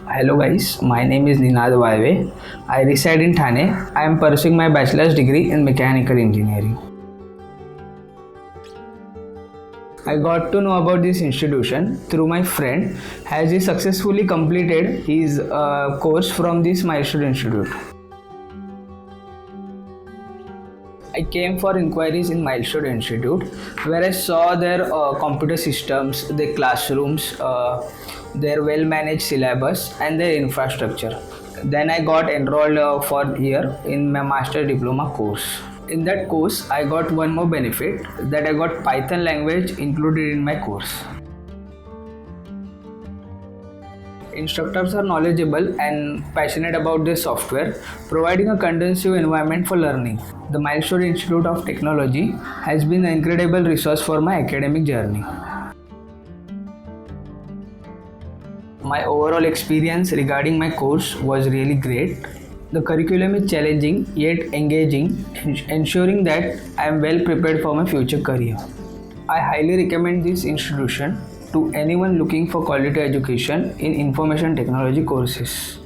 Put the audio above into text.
Hello guys, my name is Walve. I reside in Thane. I am pursuing my bachelor's degree in mechanical engineering. I got to know about this institution through my friend as he successfully completed his course from this Milestone Institute. I came for inquiries in Milestone Institute where I saw their computer systems, their classrooms, their well-managed syllabus and their infrastructure. Then I got enrolled for year in my Master Diploma Course. In that course, I got one more benefit that I got Python language included in my course. Instructors are knowledgeable and passionate about their software, providing a conducive environment for learning. The Milestone Institute of Technology has been an incredible resource for my academic journey. My overall experience regarding my course was really great. The curriculum is challenging yet engaging, ensuring that I am well prepared for my future career. I highly recommend this institution to anyone looking for quality education in information technology courses.